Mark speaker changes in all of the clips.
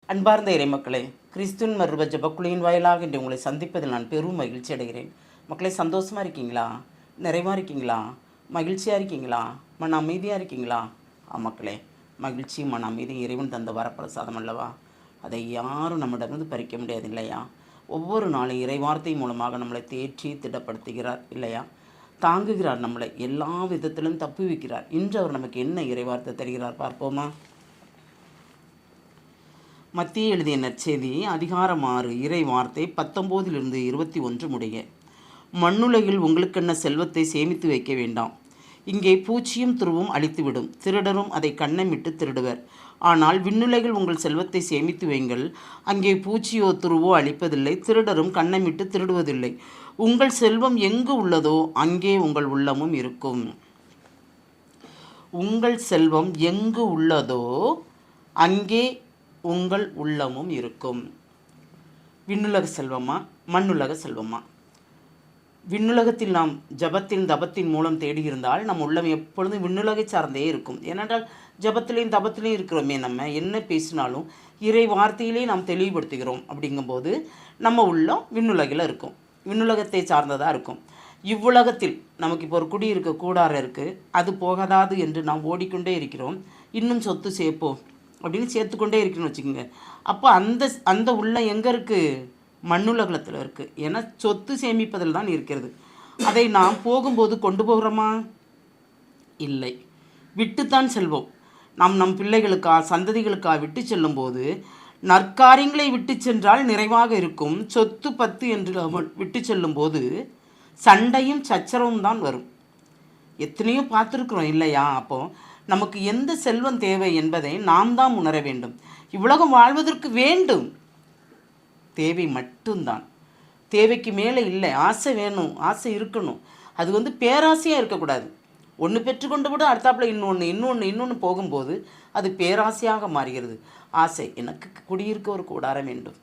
Speaker 1: அன்பார்ந்த இறைமக்களே, கிறிஸ்துவின் மறுப ஜெபக்குழியின் வாயிலாக இன்று உங்களை சந்திப்பதில் நான் பெரும் மகிழ்ச்சி அடைகிறேன். மக்களே, சந்தோஷமாக இருக்கீங்களா? நிறைவாக இருக்கீங்களா? மகிழ்ச்சியாக இருக்கீங்களா? மன அமைதியாக இருக்கீங்களா? மக்களே, மகிழ்ச்சியும் மன அமைதியும் இறைவன் தந்த வரப்பிரசாதம் அல்லவா? அதை யாரும் நம்மிடமிருந்து பறிக்க முடியாது இல்லையா? ஒவ்வொரு நாளும் இறைவார்த்தை மூலமாக நம்மளை தேற்றி திடப்படுத்துகிறார் இல்லையா? தாங்குகிறார், நம்மளை எல்லா விதத்திலும் தப்புவிக்கிறார். இன்று அவர் நமக்கு என்ன இறைவார்த்தை தருகிறார் பார்ப்போமா? மத்திய எழுதிய நற்செய்தி அதிகாரம் 6 இறை வார்த்தை 19 21 முடிய. மண்ணுலகில் உங்களுக்கென்ன செல்வத்தை சேமித்து வைக்க வேண்டாம். இங்கே பூச்சியும் துருவும் அழித்துவிடும், திருடரும் அதை கண்ணமிட்டு திருடுவர். ஆனால் விண்ணுலகில் உங்கள் செல்வத்தை சேமித்து வைங்கள். அங்கே பூச்சியோ துருவோ அழிப்பதில்லை, திருடரும் கண்ணமிட்டு திருடுவதில்லை. உங்கள் செல்வம் எங்கு உள்ளதோ அங்கே உங்கள் உள்ளமும் இருக்கும். உங்கள் செல்வம் எங்கு உள்ளதோ அங்கே உங்கள் உள்ளமும் இருக்கும். விண்ணுலக செல்வமா, மண்ணுலக செல்வமா? விண்ணுலகத்தில் நாம் ஜபத்தின் தபத்தின் மூலம் தேடியிருந்தால் நம் உள்ளம் எப்பொழுதும் விண்ணுலகை சார்ந்தே இருக்கும். ஏனென்றால் ஜபத்திலையும் தபத்திலையும் இருக்கிறோமே, நம்ம என்ன பேசினாலும் இறை வார்த்தையிலே நாம் தெளிவுபடுத்துகிறோம். அப்படிங்கும்போது நம்ம உள்ளம் விண்ணுலகில் இருக்கும், விண்ணுலகத்தை சார்ந்ததாக இருக்கும். இவ்வுலகத்தில் நமக்கு இப்போ ஒரு குடியிருக்க கூடாரம் இருக்குது, அது போகாதாது என்று நாம் ஓடிக்கொண்டே இருக்கிறோம். இன்னும் சொத்து சேர்ப்போம் அப்படின்னு சேர்த்துக்கொண்டே இருக்குன்னு வச்சுக்கோங்க. அப்போ அந்த உள்ள எங்கே இருக்குது? மண்ணுலகத்தில் இருக்குது. ஏன்னா சொத்து சேமிப்பதில் தான் இருக்கிறது. அதை நாம் போகும்போது கொண்டு போகிறோமா? இல்லை, விட்டுத்தான் செல்வோம். நாம் நம் பிள்ளைகளுக்கா சந்ததிகளுக்கா விட்டு செல்லும்போது நற்காரியங்களை விட்டு சென்றால் நிறைவாக இருக்கும். சொத்து பத்து என்று விட்டு செல்லும்போது சண்டையும் சச்சரவும் தான் வரும். எத்தனையோ பார்த்துருக்குறோம் இல்லையா? அப்போது நமக்கு எந்த செல்வம் தேவை என்பதை நாம் தான் உணர வேண்டும். இவ்வுலகம் வாழ்வதற்கு வேண்டும், தேவை மட்டும்தான். தேவைக்கு மேலே இல்லை. ஆசை வேணும், ஆசை இருக்கணும். அது பேராசையாக இருக்கக்கூடாது. ஒன்று பெற்றுக்கொண்டு விட அடுத்தாப்புல இன்னொன்று போகும்போது அது பேராசையாக மாறுகிறது. ஆசை, எனக்கு குடியிருக்க ஒரு கூடாரம் வேண்டும்,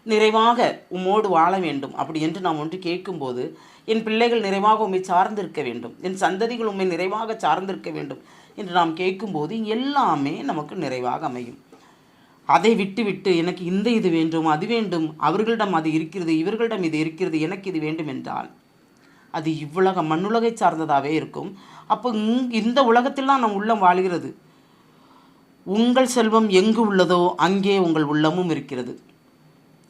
Speaker 1: நிறைவாக உம்மோடு வாழ வேண்டும் அப்படி என்று நாம் ஒன்று கேட்கும்போது, என் பிள்ளைகள் நிறைவாக உண்மை சார்ந்திருக்க வேண்டும், என் சந்ததிகள் உண்மை நிறைவாக சார்ந்திருக்க வேண்டும் என்று நாம் கேட்கும்போது எல்லாமே நமக்கு நிறைவாக அமையும். அதை விட்டு எனக்கு இது வேண்டும் அது வேண்டும், அவர்களிடம் அது இருக்கிறது இவர்களிடம் இது இருக்கிறது, எனக்கு இது வேண்டும் என்றால் அது இவ்வுலக மண்ணுலகை சார்ந்ததாகவே இருக்கும். அப்போ இந்த உலகத்தில் தான் நம் உள்ளம் வாழ்கிறது. உங்கள் செல்வம் எங்கு உள்ளதோ அங்கே உங்கள் உள்ளமும் இருக்கிறது.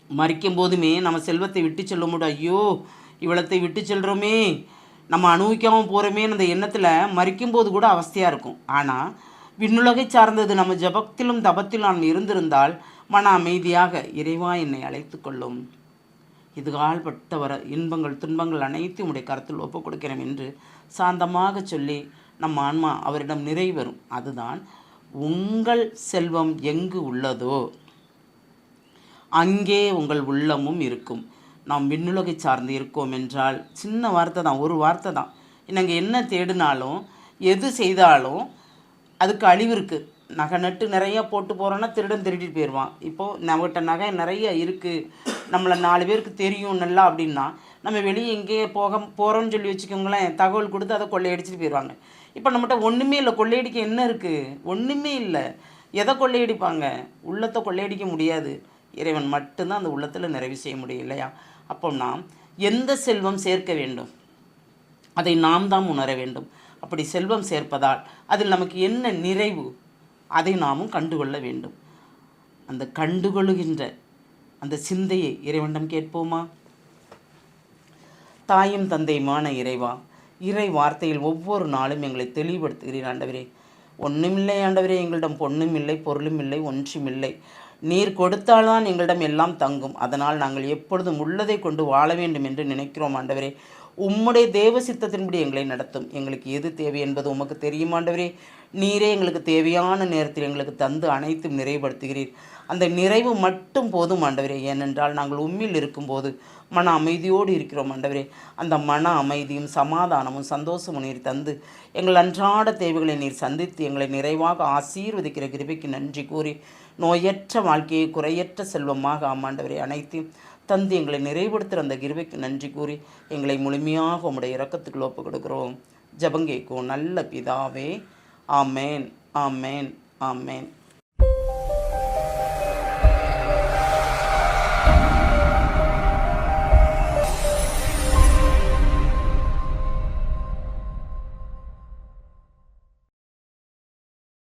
Speaker 1: மறிக்கும் போதுமே நம்ம செல்வத்தை விட்டு செல்ல முடியும். ஐயோ, இவ்வளத்தை விட்டு செல்கிறோமே, நம்ம அனுபவிக்காமல் போகிறோமே அந்த எண்ணத்தில் மறிக்கும்போது கூட அவஸ்தையாக இருக்கும். ஆனால் விண்ணுலகை சார்ந்தது நம்ம ஜபத்திலும் தபத்திலும் நாம் இருந்திருந்தால் மன அமைதியாக இறைவா என்னை அழைத்து கொள்ளும், இதுகால் பட்ட வர இன்பங்கள் துன்பங்கள் அனைத்தும் உடைய கருத்தில் ஒப்புக் கொடுக்கிறோம் என்று சாந்தமாக சொல்லி நம் ஆன்மா அவரிடம் நிறைவரும். அதுதான் உங்கள் செல்வம் எங்கு உள்ளதோ அங்கே உங்கள் உள்ளமும் இருக்கும். நாம் விண்ணுலகை சார்ந்து இருக்கோம் என்றால் சின்ன வார்த்தை தான், ஒரு வார்த்தை தான். நாங்கள் என்ன தேடினாலும் எது செய்தாலும் அதுக்கு அழிவு இருக்குது. நகை நட்டு நிறையா போட்டு போகிறோன்னா திருடன் திருடிட்டு போயிடுவான். இப்போது நம்மகிட்ட நகை நிறைய இருக்குது, நம்மளை 4 பேருக்கு தெரியும் நல்லா அப்படின்னா நம்ம வெளியே எங்கேயே போகிறோன்னு சொல்லி வச்சுக்கோங்களேன், தகவல் கொடுத்து அதை கொள்ளையடிச்சிட்டு போயிடுவாங்க. இப்போ நம்மகிட்ட ஒன்றுமே இல்லை, கொள்ளையடிக்க என்ன இருக்குது? ஒன்றுமே இல்லை. எதை கொள்ளையடிப்பாங்க? உள்ளத்தை கொள்ளையடிக்க முடியாது. இறைவன் மட்டும்தான் அந்த உள்ளத்தில் நிறைவு செய்ய முடியும் இல்லையா? அப்போ நாம் எந்த செல்வம் சேர்க்க வேண்டும் அதை நாம் தான் உணர வேண்டும். அப்படி செல்வம் சேர்ப்பதால் அதில் நமக்கு என்ன நிறைவு அதை நாமும் கண்டுகொள்ள வேண்டும். அந்த கண்டுகொள்கின்ற அந்த சிந்தையை இறைவனிடம் கேட்போமா? தாயும் தந்தையுமான இறைவா, இறை வார்த்தையில் ஒவ்வொரு நாளும் எங்களை தெளிவுபடுத்துகிறீர் ஆண்டவரே. ஒன்றுமில்லை ஆண்டவரே, எங்களிடம் பொண்ணும் இல்லை பொருளும் இல்லை ஒன்றுமில்லை, நீர் கொடுத்தால்தான் எங்களிடம் எல்லாம் தங்கும். அதனால் நாங்கள் எப்பொழுதும் உள்ளதை கொண்டு வாழ வேண்டும் என்று நினைக்கிறோம் ஆண்டவரே. உம்முடைய தேவ சித்தத்தின்படி எங்களை நடத்தும். எங்களுக்கு எது தேவை என்பது உமக்கு தெரியும் ஆண்டவரே. நீரே எங்களுக்கு தேவையான நேரத்தில் எங்களுக்கு தந்து அனைத்தும் நிறைவுபடுத்துகிறீர். அந்த நிறைவு மட்டும் போதும் ஆண்டவரே. ஏனென்றால் நாங்கள் உம்மில் இருக்கும்போது மன அமைதியோடு இருக்கிறோம் ஆண்டவரே. அந்த மன அமைதியும் சமாதானமும் சந்தோஷமும் நீர் தந்து எங்கள் அன்றாட தேவைகளை நீர் சந்தித்து எங்களை நிறைவாக ஆசீர்வதிக்கிற கிருபைக்கு நன்றி கூறி நோயற்ற வாழ்க்கையை குறையற்ற செல்வமாக ஆமாண்டவரே அனைத்தையும் தந்து எங்களை நிறைவுபடுத்துகிற அந்த கிருபைக்கு நன்றி கூறி எங்களை முழுமையாக உம்முடைய இரக்கத்துக்கு ஒப்புக் கொடுக்கிறோம். ஜெபம் கேட்கும் நல்ல பிதாவே. ஆமேன், ஆமேன், ஆமேன்.